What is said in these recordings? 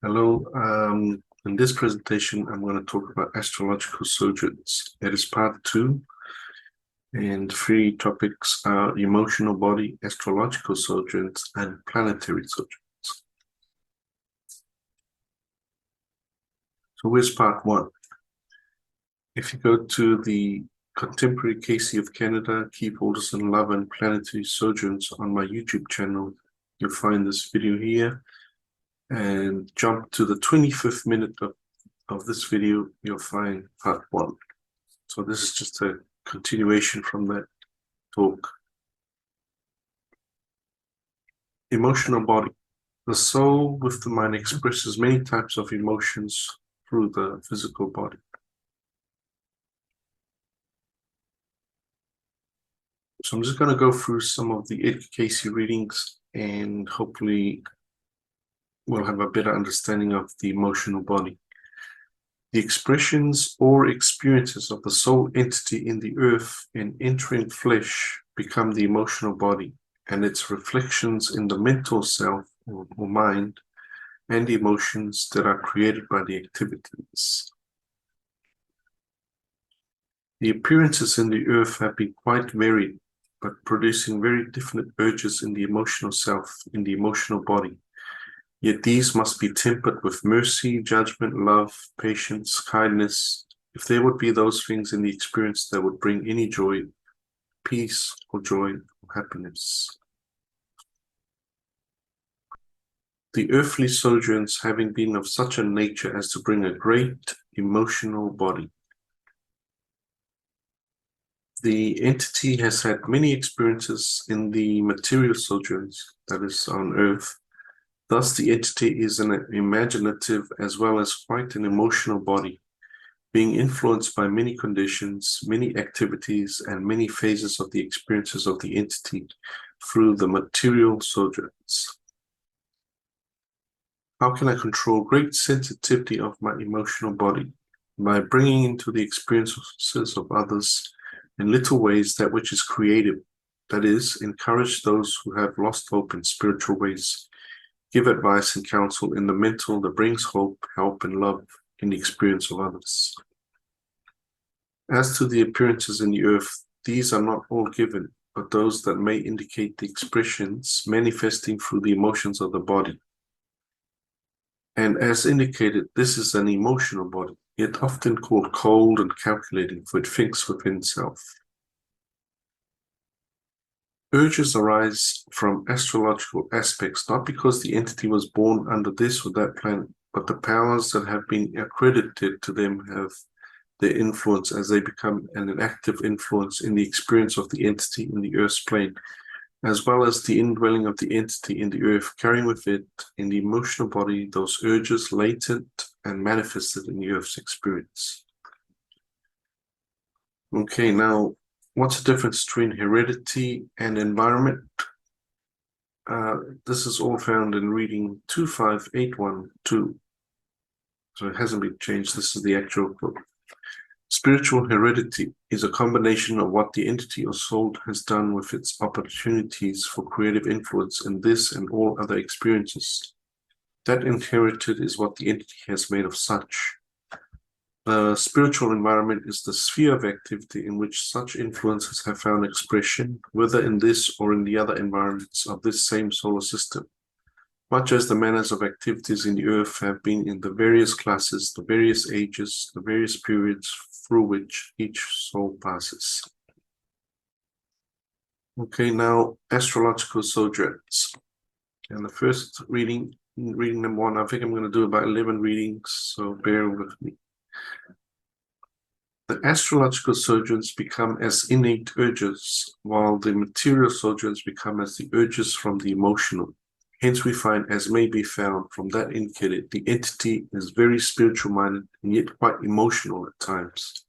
Hello. In this presentation, I'm going to talk about astrological sojourns. It is part 2, and 3 topics are emotional body, astrological sojourns, and planetary sojourns. So where's part 1? If you go to the Contemporary CAYCE of Canada, Key Holders in Love and Planetary Sojourns on my YouTube channel, you'll find this video here. And jump to the 25th minute of this video, you'll find part 1. So this is just a continuation from that talk. Emotional body. The soul with the mind expresses many types of emotions through the physical body. So I'm just going to go through some of the EDGAR CAYCE readings, and hopefully we'll have a better understanding of the emotional body. The expressions or experiences of the soul entity in the earth in entering flesh become the emotional body, and its reflections in the mental self or mind and the emotions that are created by the activities. The appearances in the earth have been quite varied, but producing very definite urges in the emotional self, in the emotional body. Yet these must be tempered with mercy, judgment, love, patience, kindness. If there would be those things in the experience that would bring any joy, peace, or joy, or happiness. The earthly sojourns having been of such a nature as to bring a great emotional body. The entity has had many experiences in the material sojourns, that is, on earth. Thus, the entity is an imaginative as well as quite an emotional body, being influenced by many conditions, many activities, and many phases of the experiences of the entity through the material sojourns. How can I control great sensitivity of my emotional body? By bringing into the experiences of others in little ways that which is creative, that is, encourage those who have lost hope in spiritual ways. Give advice and counsel in the mental that brings hope, help, and love in the experience of others. As to the appearances in the earth, these are not all given, but those that may indicate the expressions manifesting through the emotions of the body. And as indicated, this is an emotional body, yet often called cold and calculating, for it thinks within itself. Urges arise from astrological aspects, not because the entity was born under this or that planet, but the powers that have been accredited to them have their influence as they become an active influence in the experience of the entity in the Earth's plane, as well as the indwelling of the entity in the Earth, carrying with it in the emotional body those urges latent and manifested in the Earth's experience. Okay, now, what's the difference between heredity and environment? This is all found in reading 25812. So it hasn't been changed. This is the actual book. Spiritual heredity is a combination of what the entity or soul has done with its opportunities for creative influence in this and all other experiences. That inherited is what the entity has made of such. The spiritual environment is the sphere of activity in which such influences have found expression, whether in this or in the other environments of this same solar system, much as the manners of activities in the earth have been in the various classes, the various ages, the various periods through which each soul passes. Okay, now astrological sojourns. And the first reading number 1, I think I'm going to do about 11 readings, so bear with me. The astrological sojourns become as innate urges, while the material sojourns become as the urges from the emotional. Hence we find, as may be found from that indicated, the entity is very spiritual-minded and yet quite emotional at times.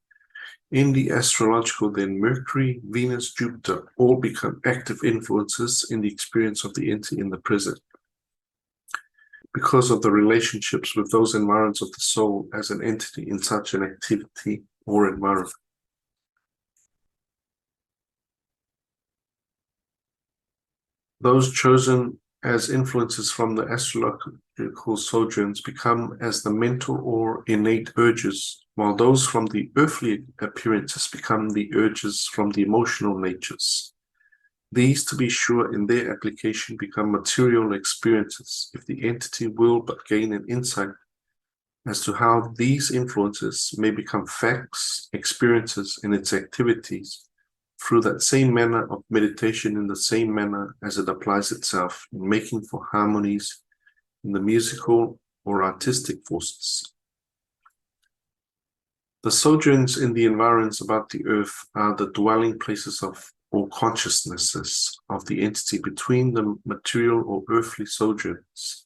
In the astrological, then, Mercury, Venus, Jupiter all become active influences in the experience of the entity in the present, because of the relationships with those environments of the soul as an entity in such an activity or environment. Those chosen as influences from the astrological sojourns become as the mental or innate urges, while those from the earthly appearances become the urges from the emotional natures. These, to be sure, in their application become material experiences if the entity will but gain an insight as to how these influences may become facts, experiences, and its activities through that same manner of meditation, in the same manner as it applies itself in making for harmonies in the musical or artistic forces. The sojourns in the environs about the earth are the dwelling places of or consciousnesses of the entity between the material or earthly sojourns,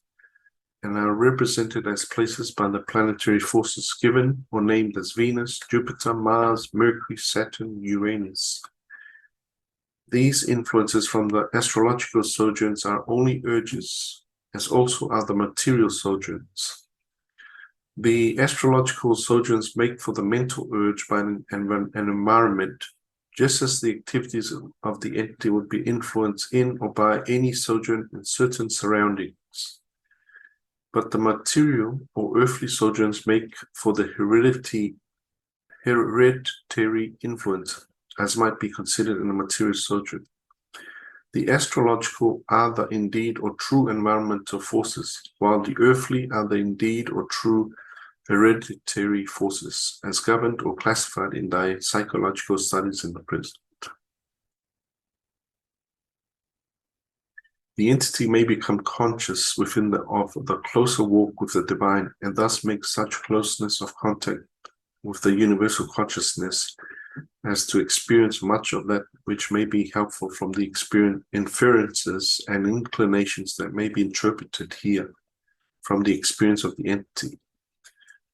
and are represented as places by the planetary forces given or named as Venus, Jupiter, Mars, Mercury, Saturn, Uranus. These influences from the astrological sojourns are only urges, as also are the material sojourns. The astrological sojourns make for the mental urge by an environment, just as the activities of the entity would be influenced in or by any sojourn in certain surroundings. But the material or earthly sojourns make for the hereditary influence, as might be considered in a material sojourn. The astrological are the indeed or true environmental forces, while the earthly are the indeed or true hereditary forces, as governed or classified in the psychological studies in the present. The entity may become conscious within of the closer walk with the divine, and thus make such closeness of contact with the universal consciousness as to experience much of that which may be helpful from the inferences and inclinations that may be interpreted here from the experience of the entity.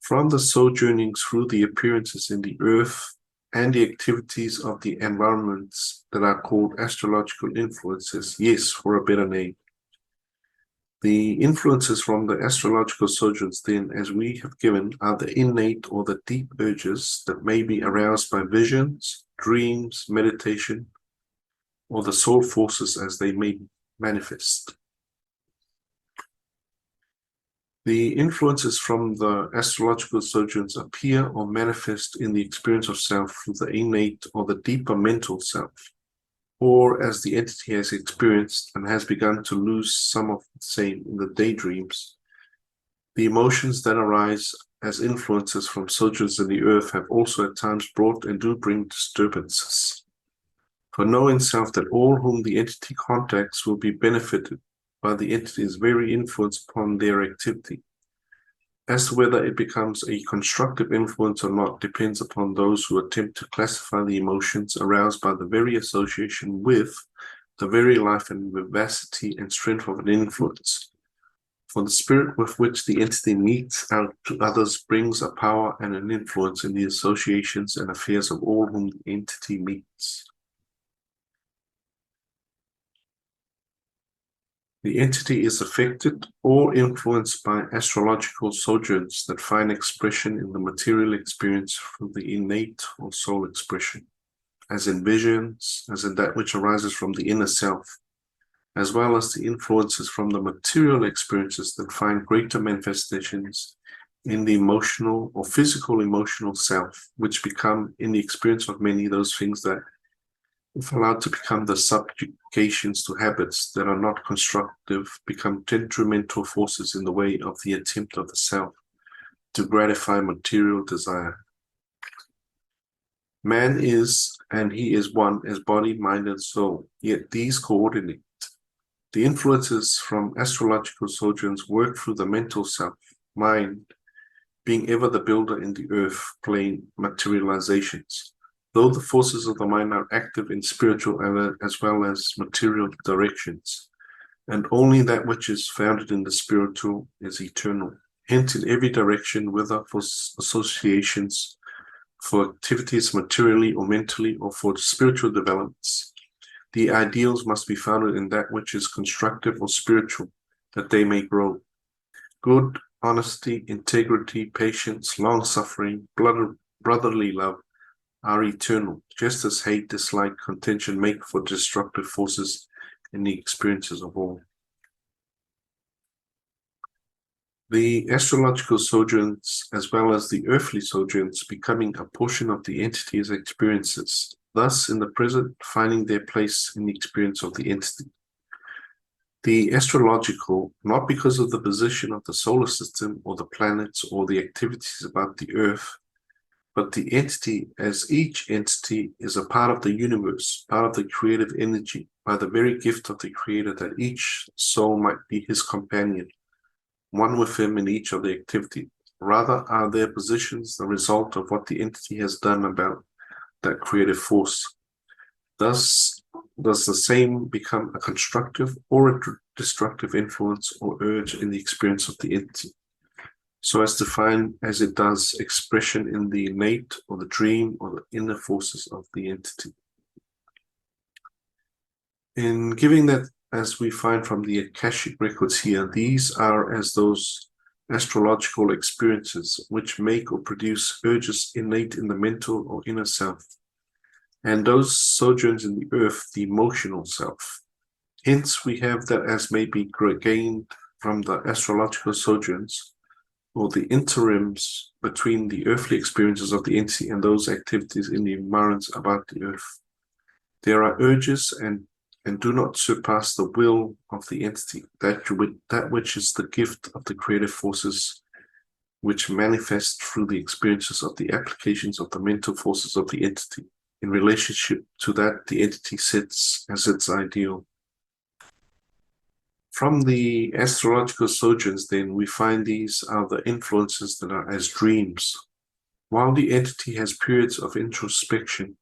From the sojourning through the appearances in the earth and the activities of the environments that are called astrological influences, yes, for a better name. The influences from the astrological sojourns, then, as we have given, are the innate or the deep urges that may be aroused by visions, dreams, meditation, or the soul forces as they may manifest. The influences from the astrological sojourns appear or manifest in the experience of self through the innate or the deeper mental self, or as the entity has experienced and has begun to lose some of the same in the daydreams. The emotions that arise as influences from sojourns in the earth have also at times brought and do bring disturbances. For know in self that all whom the entity contacts will be benefited by the entity's very influence upon their activity. As to whether it becomes a constructive influence or not depends upon those who attempt to classify the emotions aroused by the very association with the very life and vivacity and strength of an influence. For the spirit with which the entity meets out to others brings a power and an influence in the associations and affairs of all whom the entity meets. The entity is affected or influenced by astrological sojourns that find expression in the material experience through the innate or soul expression, as in visions, as in that which arises from the inner self, as well as the influences from the material experiences that find greater manifestations in the emotional or physical emotional self, which become, in the experience of many, those things that, if allowed to become the subjugations to habits that are not constructive, become detrimental forces in the way of the attempt of the self to gratify material desire. Man is, and he is one as body, mind, and soul, yet these coordinate. The influences from astrological sojourns work through the mental self, mind, being ever the builder in the earth plane materializations. Though the forces of the mind are active in spiritual as well as material directions, and only that which is founded in the spiritual is eternal. Hence, in every direction, whether for associations, for activities materially or mentally, or for spiritual developments, the ideals must be founded in that which is constructive or spiritual, that they may grow. Good, honesty, integrity, patience, long-suffering, brotherly love, are eternal, just as hate, dislike, contention make for destructive forces in the experiences of all. The astrological sojourns, as well as the earthly sojourns, becoming a portion of the entity's experiences, thus in the present finding their place in the experience of the entity. The astrological, not because of the position of the solar system or the planets or the activities about the earth, but the entity as each entity is a part of the universe, part of the creative energy, by the very gift of the creator, that each soul might be his companion, one with him in each of the activity. Rather are their positions the result of what the entity has done about that creative force. Thus, does the same become a constructive or a destructive influence or urge in the experience of the entity, so as to find as it does expression in the innate or the dream or the inner forces of the entity. In giving that, as we find from the Akashic records here, these are as those astrological experiences which make or produce urges innate in the mental or inner self, and those sojourns in the earth, the emotional self. Hence we have that as may be gained from the astrological sojourns, or the interims between the earthly experiences of the entity and those activities in the environs about the earth. There are urges and do not surpass the will of the entity, that which is the gift of the creative forces, which manifest through the experiences of the applications of the mental forces of the entity, in relationship to that the entity sets as its ideal. From the astrological sojourns, then, we find these are the influences that are as dreams. While the entity has periods of introspection,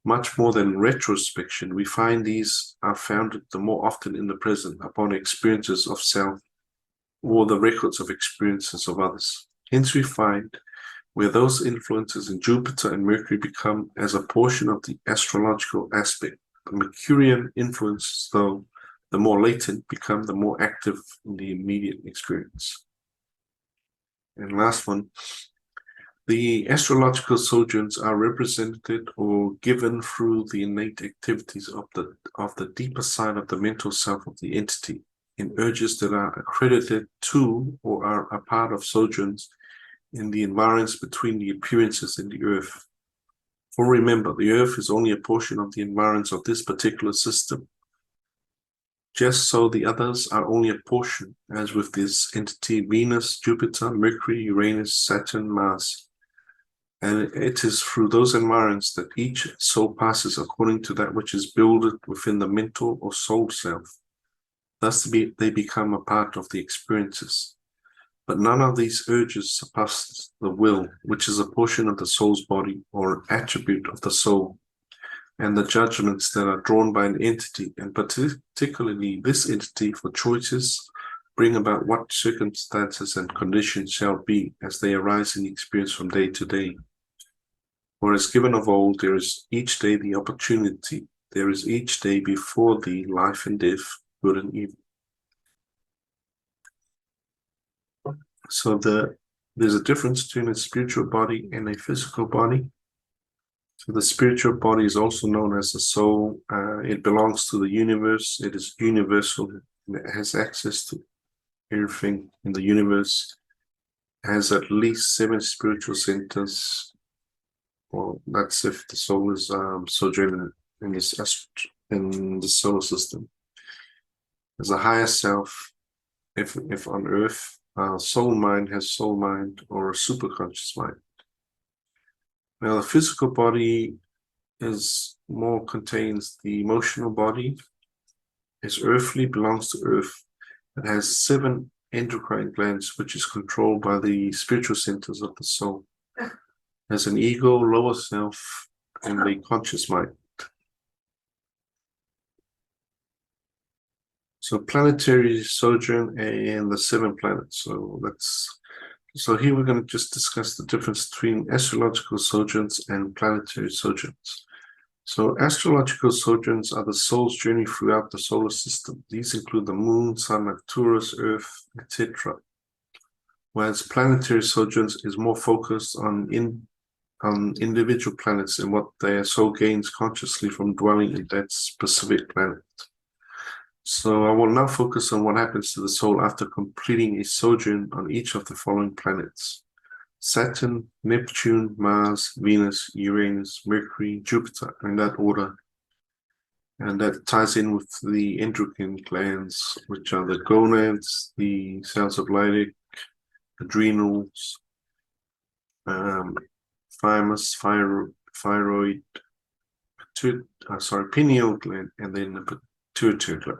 much more than retrospection, we find these are founded the more often in the present upon experiences of self or the records of experiences of others. Hence we find where those influences in Jupiter and Mercury become as a portion of the astrological aspect. The Mercurian influences, though the more latent, become the more active in the immediate experience. And last one, the astrological sojourns are represented or given through the innate activities of the deeper side of the mental self of the entity, in urges that are accredited to or are a part of sojourns in the environs between the appearances in the earth. For remember, the earth is only a portion of the environs of this particular system. Just so the others are only a portion, as with this entity Venus, Jupiter, Mercury, Uranus, Saturn, Mars. And it is through those environs that each soul passes according to that which is builded within the mental or soul self. Thus they become a part of the experiences. But none of these urges surpass the will, which is a portion of the soul's body or attribute of the soul, and the judgments that are drawn by an entity, and particularly this entity, for choices bring about what circumstances and conditions shall be as they arise in the experience from day to day. For as given of old, there is each day the opportunity, there is each day before thee life and death, good and evil. So there's a difference between a spiritual body and a physical body. So the spiritual body is also known as the soul. It belongs to the universe. It is universal. It has access to everything in the universe. It has at least 7 spiritual centers. Well, that's if the soul is sojourning in the solar system. There's a higher self, if on Earth, soul mind has soul mind or a superconscious mind. Now, the physical body contains the emotional body. Is earthly, belongs to Earth. It has 7 endocrine glands, which is controlled by the spiritual centers of the soul. Has an ego, lower self, and the conscious mind. So planetary sojourn and the 7 planets. So here we're going to just discuss the difference between astrological sojourns and planetary sojourns. So astrological sojourns are the soul's journey throughout the solar system. These include the moon, sun, Arcturus, Earth, etc. Whereas planetary sojourns is more focused on individual planets and what their soul gains consciously from dwelling in that specific planet. So I will now focus on what happens to the soul after completing a sojourn on each of the following planets: Saturn, Neptune, Mars, Venus, Uranus, Mercury, Jupiter, in that order. And that ties in with the endocrine glands, which are the gonads, the cells of Leydig, adrenals, thymus, thyroid, pineal gland, and then the pituitary gland.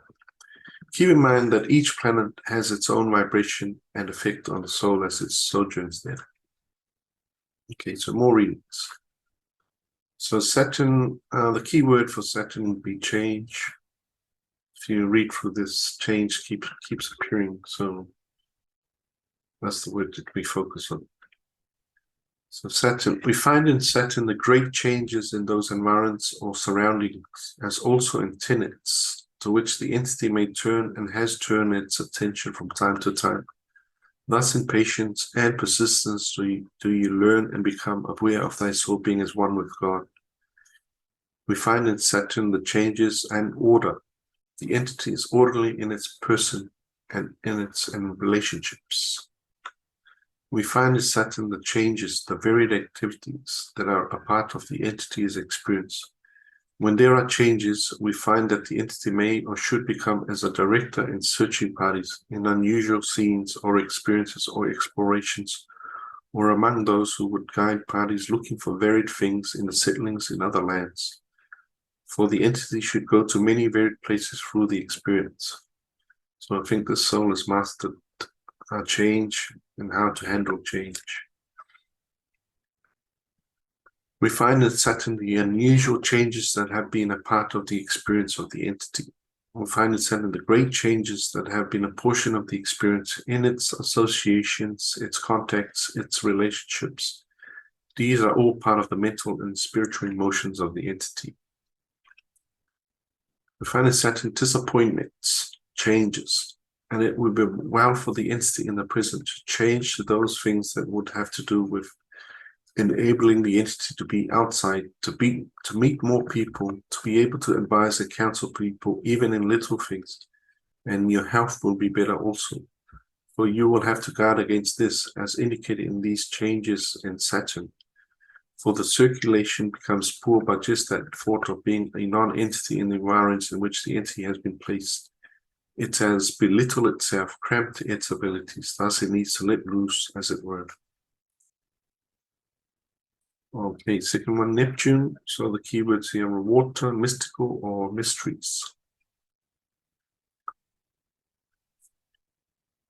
Keep in mind that each planet has its own vibration and effect on the soul as it sojourns there. Okay, so more readings. So Saturn, the key word for Saturn would be change. If you read through this, change keeps appearing. So that's the word that we focus on. So Saturn, we find in Saturn the great changes in those environments or surroundings, as also in tenets, to which the entity may turn and has turned its attention from time to time. Thus in patience and persistence do you learn and become aware of thy soul being as one with God. We find in Saturn the changes and order. The entity is orderly in its person and in its relationships. We find in Saturn the changes, the varied activities that are a part of the entity's experience. When there are changes, we find that the entity may or should become as a director in searching parties, in unusual scenes or experiences or explorations, or among those who would guide parties looking for varied things in the settlings in other lands. For the entity should go to many varied places through the experience. So I think the soul has mastered change and how to handle change. We find in Saturn the unusual changes that have been a part of the experience of the entity. We find in Saturn the great changes that have been a portion of the experience in its associations, its contacts, its relationships. These are all part of the mental and spiritual emotions of the entity. We find in Saturn disappointments, changes, and it would be well for the entity in the present to change to those things that would have to do with enabling the entity to be outside, to meet more people, to be able to advise and counsel people, even in little things. And your health will be better also. For you will have to guard against this, as indicated in these changes in Saturn. For the circulation becomes poor by just that thought of being a non-entity in the environments in which the entity has been placed. It has belittled itself, cramped its abilities, thus it needs to let loose, as it were. Okay, second one, Neptune. So the keywords here are water, mystical, or mysteries.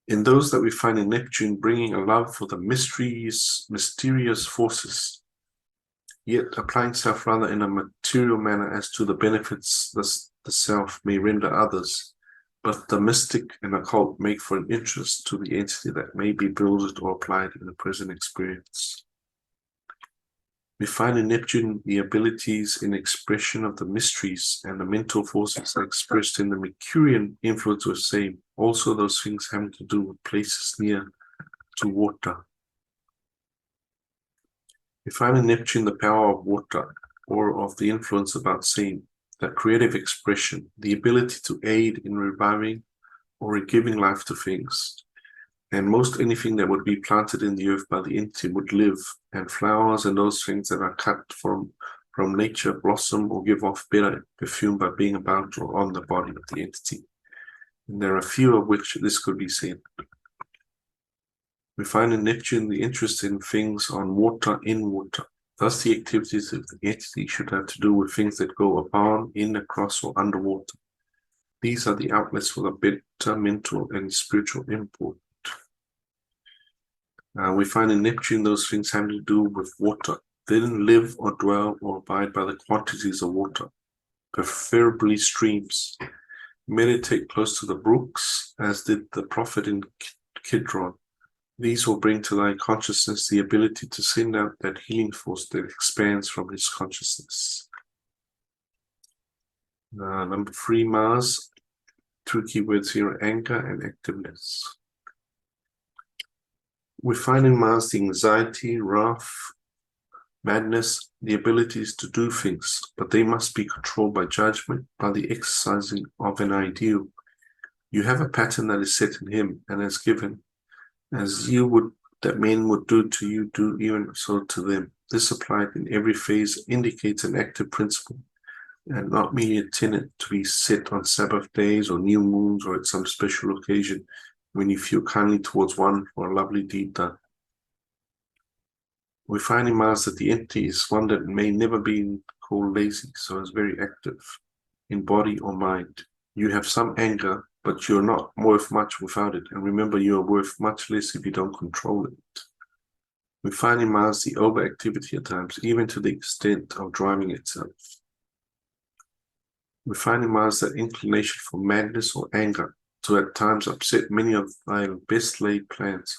In those that we find in Neptune, bringing a love for the mysterious forces, yet applying self rather in a material manner as to the benefits the self may render others, but the mystic and occult make for an interest to the entity that may be builded or applied in the present experience. We find in Neptune the abilities in expression of the mysteries and the mental forces expressed in the Mercurian influence of same, also those things having to do with places near to water. We find in Neptune the power of water, or of the influence about same, that creative expression, the ability to aid in reviving or in giving life to things. And most anything that would be planted in the earth by the entity would live, and flowers and those things that are cut from nature blossom or give off better perfume by being about or on the body of the entity. And there are few of which this could be said. We find in Neptune the interest in things on water, in water. Thus the activities of the entity should have to do with things that go upon, in, across, or underwater. These are the outlets for the better mental and spiritual import. We find in Neptune those things having to do with water. They didn't live or dwell or abide by the quantities of water, preferably streams. Meditate close to the brooks, as did the prophet in Kidron. These will bring to thy consciousness the ability to send out that healing force that expands from his consciousness. Number 3, Mars. 2 keywords here, anger and activeness. We find in Mars the anxiety, wrath, madness, the abilities to do things, but they must be controlled by judgment, by the exercising of an ideal, You have a pattern that is set in him and has given, as you would that men would do to you, do even so to them. This applied in every phase indicates an active principle, and not merely a tenet to be set on Sabbath days or new moons or at some special occasion when you feel kindly towards one or a lovely deed done. We find in Mars that the entity is one that may never be called lazy, so is very active in body or mind. You have some anger, but you're not worth much without it. And remember, you are worth much less if you don't control it. We find in Mars the overactivity at times, even to the extent of driving itself. We find in Mars that inclination for madness or anger to at times upset many of thy best laid plans.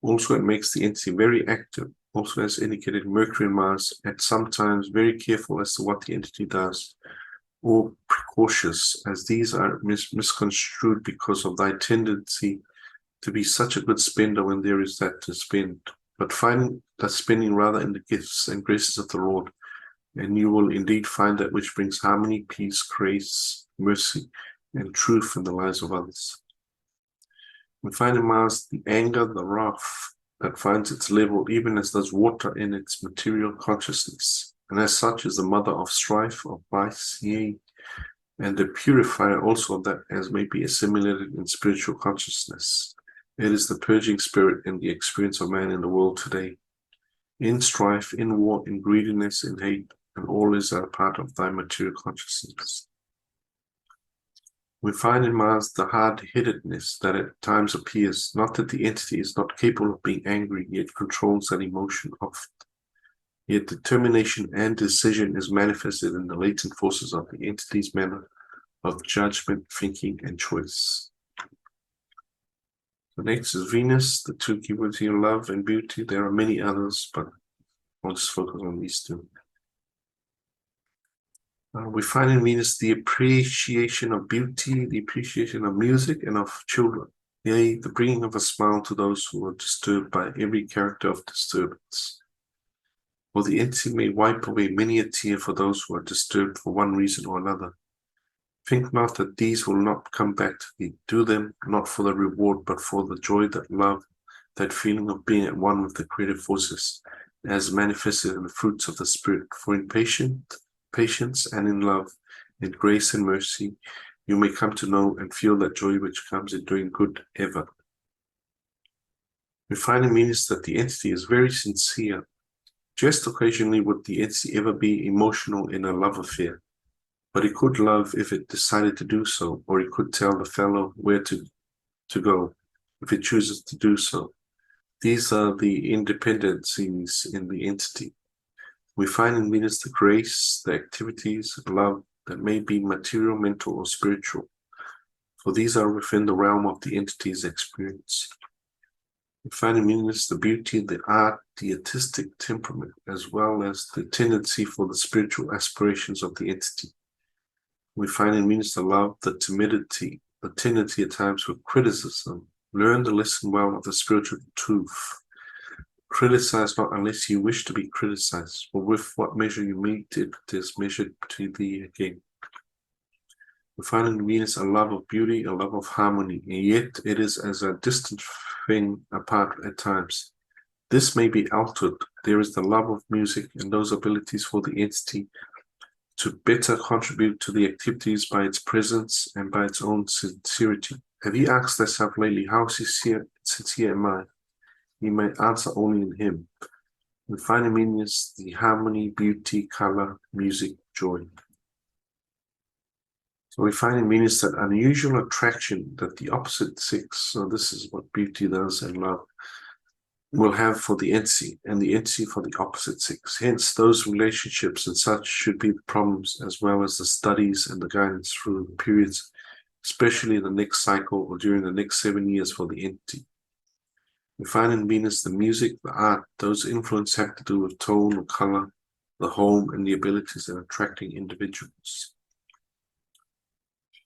Also, it makes the entity very active. Also, as indicated, Mercury and Mars at sometimes very careful as to what the entity does, or precautious, as these are misconstrued because of thy tendency to be such a good spender when there is that to spend, but find that spending rather in the gifts and graces of the Lord, and you will indeed find that which brings harmony, peace, grace, mercy, and truth in the lives of others. We find in Mars the anger, the wrath that finds its level even as does water in its material consciousness, and as such is the mother of strife, of vice, yea, and the purifier also of that as may be assimilated in spiritual consciousness. It is the purging spirit in the experience of man in the world today. In strife, in war, in greediness, in hate, and all is a part of thy material consciousness. We find in Mars the hard-headedness that at times appears, not that the entity is not capable of being angry, yet controls that emotion often. Yet determination and decision is manifested in the latent forces of the entity's manner of judgment, thinking, and choice. The next is Venus, the two keywords here, love and beauty. There are many others, but I'll just focus on these two. We find in Venus the appreciation of beauty, the appreciation of music, and of children. Yea, the bringing of a smile to those who are disturbed by every character of disturbance. For the entity may wipe away many a tear for those who are disturbed for one reason or another. Think not that these will not come back to thee. Do them not for the reward, but for the joy, that love, that feeling of being at one with the creative forces, as manifested in the fruits of the Spirit. For in patience and in love, in grace and mercy, you may come to know and feel that joy which comes in doing good ever. We find in Venus that the entity is very sincere. Just occasionally would the entity ever be emotional in a love affair, but it could love if it decided to do so, or it could tell the fellow where to go if it chooses to do so. These are the independencies in the entity. We find in Venus the grace, the activities, love that may be material, mental, or spiritual, for these are within the realm of the entity's experience. We find in Venus the beauty, the art, the artistic temperament, as well as the tendency for the spiritual aspirations of the entity. We find in Venus the love, the timidity, the tendency at times for criticism. Learn the lesson well of the spiritual truth. Criticize not unless you wish to be criticized, for with what measure you meet it is measured to thee again. We find in Venus a love of beauty, a love of harmony, and yet it is as a distant thing apart at times. This may be altered. There is the love of music and those abilities for the entity to better contribute to the activities by its presence and by its own sincerity. Have you asked thyself lately, how sincere am I? You may answer only in him. We find in Venus the harmony, beauty, color, music, joy. So we find in Venus that unusual attraction that the opposite sex, so this is what beauty does and love, will have for the entity, and the entity for the opposite sex. Hence, those relationships and such should be the problems, as well as the studies and the guidance through the periods, especially in the next cycle or during the next 7 years for the entity. We find in Venus the music, the art, those influences have to do with tone or color, the home, and the abilities in attracting individuals.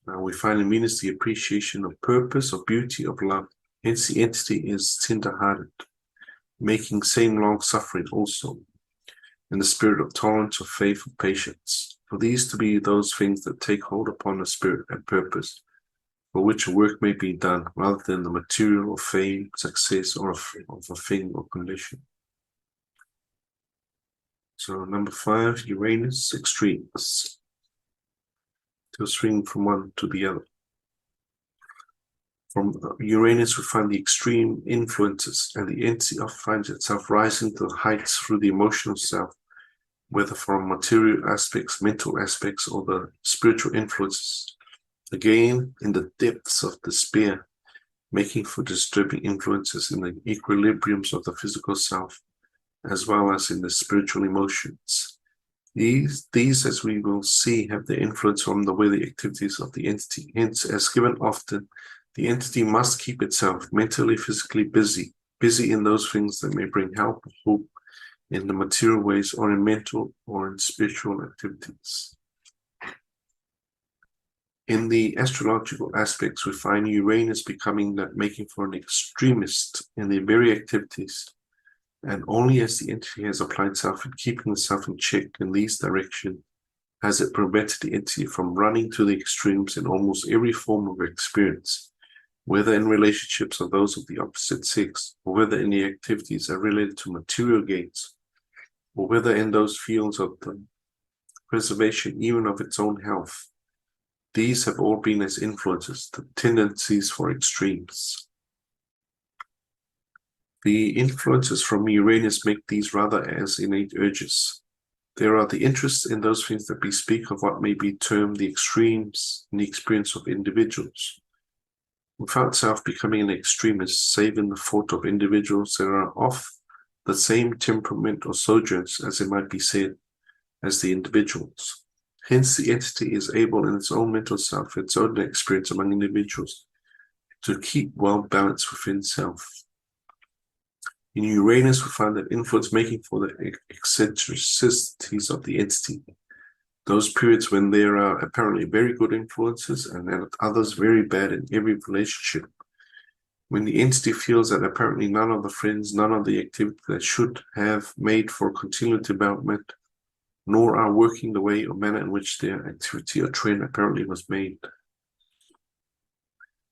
Now we find in Venus the appreciation of purpose, of beauty, of love. Hence the entity is tender-hearted, making same long-suffering also, in the spirit of tolerance, of faith, of patience. For these to be those things that take hold upon the spirit and purpose, for which a work may be done, rather than the material of fame, success, or of a thing or condition. So number 5, Uranus extremes. To swing from one to the other. From Uranus, we find the extreme influences, and the entity often finds itself rising to the heights through the emotional self, whether from material aspects, mental aspects, or the spiritual influences. Again, in the depths of despair, making for disturbing influences in the equilibriums of the physical self, as well as in the spiritual emotions. These, as we will see, have their influence on the way the activities of the entity. Hence, as given often, the entity must keep itself mentally, physically busy in those things that may bring help or hope in the material ways, or in mental or in spiritual activities. In the astrological aspects, we find Uranus becoming that making for an extremist in the very activities, and only as the entity has applied itself in keeping itself in check in these directions has it prevented the entity from running to the extremes in almost every form of experience, whether in relationships of those of the opposite sex, or whether in the activities are related to material gains, or whether in those fields of the preservation even of its own health. These have all been as influences, the tendencies for extremes. The influences from Uranus make these rather as innate urges. There are the interests in those things that bespeak of what may be termed the extremes in the experience of individuals. Without self becoming an extremist, save in the thought of individuals that are of the same temperament or sojourns, as it might be said, as the individuals. Hence, the entity is able in its own mental self, its own experience among individuals, to keep well balanced within self. In Uranus, we find that influence making for the eccentricities of the entity. Those periods when there are apparently very good influences and at others very bad in every relationship. When the entity feels that apparently none of the friends, none of the activity that should have made for continued development, nor are working the way or manner in which their activity or trend apparently was made.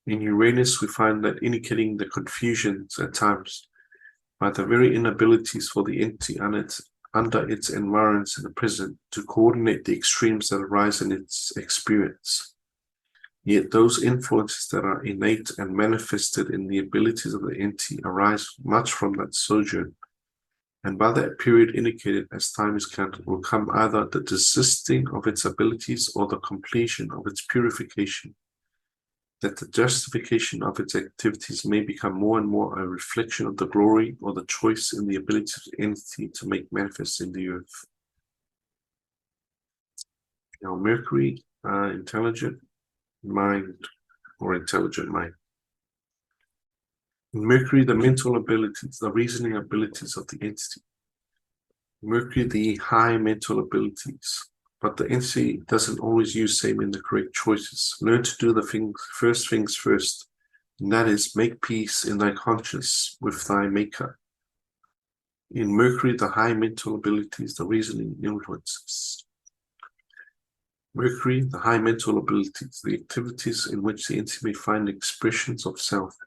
In Uranus, we find that indicating the confusions at times by the very inabilities for the entity under its environs in the present to coordinate the extremes that arise in its experience. Yet those influences that are innate and manifested in the abilities of the entity arise much from that sojourn, and by that period indicated as time is counted will come either the desisting of its abilities or the completion of its purification, that the justification of its activities may become more and more a reflection of the glory or the choice in the ability of the entity to make manifest in the earth. Now, Mercury, intelligent mind or intelligent mind. In Mercury, the mental abilities, the reasoning abilities of the entity. Mercury, the high mental abilities. But the entity doesn't always use same in the correct choices. Learn to do the things first, and that is make peace in thy conscience with thy maker. In Mercury, the high mental abilities, the reasoning influences. Mercury, the high mental abilities, the activities in which the entity may find expressions of self.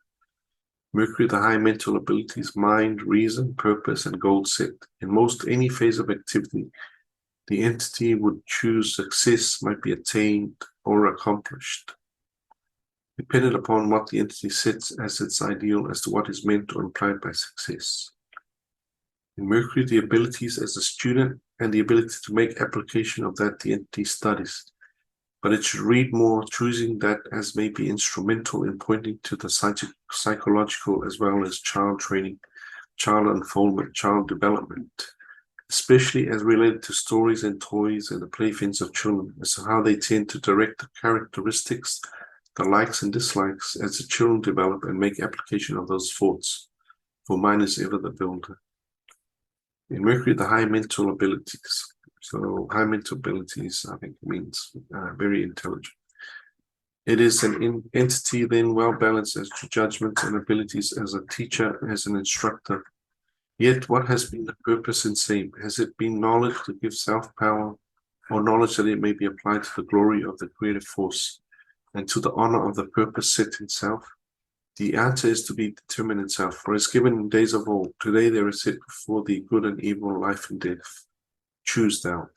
Mercury, the high mental abilities, mind, reason, purpose, and goal set. In most any phase of activity, the entity would choose success might be attained or accomplished, dependent upon what the entity sets as its ideal as to what is meant or implied by success. In Mercury, the abilities as a student and the ability to make application of that the entity studies, but it should read more, choosing that as may be instrumental in pointing to the psychological as well as child training, child unfoldment, child development, especially as related to stories and toys and the playthings of children, as to how they tend to direct the characteristics, the likes and dislikes as the children develop and make application of those thoughts, for mind is ever the builder. In Mercury, the high mental abilities. So high mental abilities, I think, means very intelligent. It is an entity then well balanced as to judgment and abilities as a teacher, as an instructor. Yet what has been the purpose and same? Has it been knowledge to give self-power, or knowledge that it may be applied to the glory of the creative force? and to the honor of the purpose set in self? The answer is to be determined in self, for as given in days of old, today there is set before thee good and evil, life and death. Choose thou.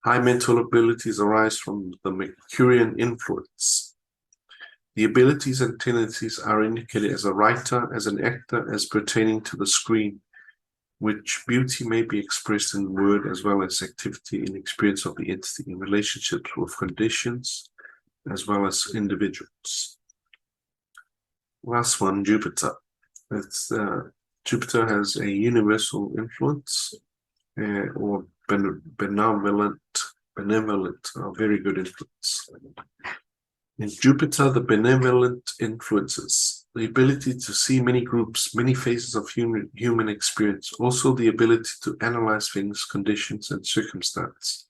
High mental abilities arise from the Mercurian influence. The abilities and tendencies are indicated as a writer, as an actor, as pertaining to the screen, which beauty may be expressed in word as well as activity in experience of the entity in relationships with conditions as well as individuals. Last one, Jupiter. Jupiter has a universal influence or benevolent, a very good influence. In Jupiter, the benevolent influences the ability to see many groups, many phases of human experience, also the ability to analyze things, conditions, and circumstance.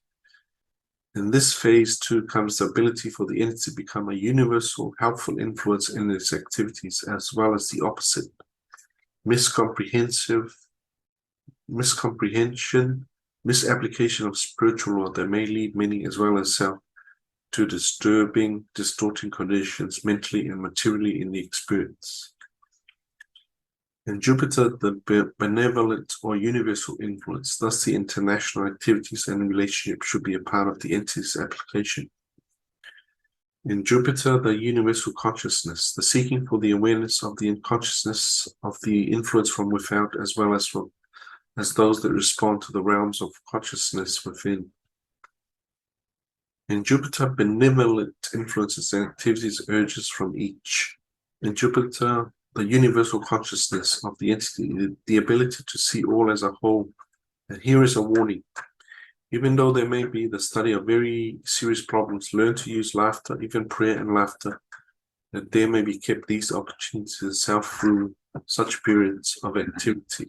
In this phase, too, comes the ability for the entity to become a universal, helpful influence in its activities, as well as the opposite, miscomprehension, misapplication of spiritual law that may lead many, as well as self, to distorting conditions mentally and materially in the experience. In Jupiter, the benevolent or universal influence, thus the international activities and relationships should be a part of the entity's application. In Jupiter, the universal consciousness, the seeking for the awareness of the consciousness of the influence from without, as well as those that respond to the realms of consciousness within. In Jupiter, benevolent influences and activities urges from each. In Jupiter, the universal consciousness of the entity, the ability to see all as a whole. And here is a warning. Even though there may be the study of very serious problems, learn to use laughter, even prayer and laughter, that there may be kept these opportunities to self through such periods of activity.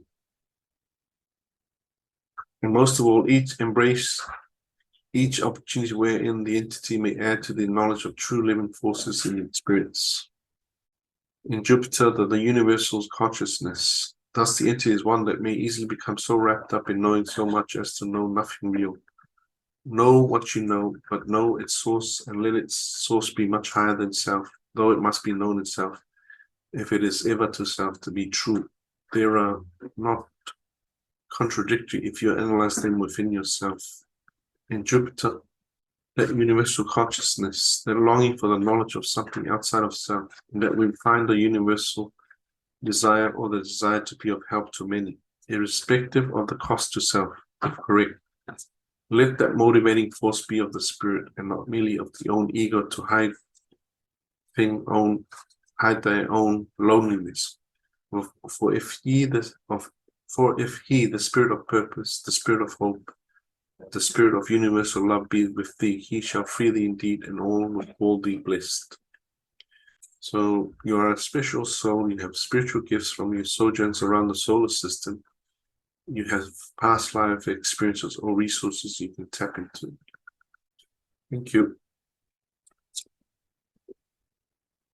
And most of all, embrace each opportunity wherein the entity may add to the knowledge of true living forces in experience. In Jupiter, the universal consciousness, thus the entity is one that may easily become so wrapped up in knowing so much as to know nothing real. Know what you know, but know its source, and let its source be much higher than self, though it must be known itself, if it is ever to self to be true. They are not contradictory if you analyze them within yourself. In Jupiter, that universal consciousness, the longing for the knowledge of something outside of self, and that we find the universal desire or the desire to be of help to many, irrespective of the cost to self, if correct. Let that motivating force be of the spirit and not merely of the own ego to hide their own loneliness. For if he, the spirit of purpose, the spirit of hope, the spirit of universal love be with thee, he shall free thee indeed, and all will call thee blessed. So you are a special soul, you have spiritual gifts from your sojourns around the solar system. You have past life experiences or resources you can tap into. Thank you.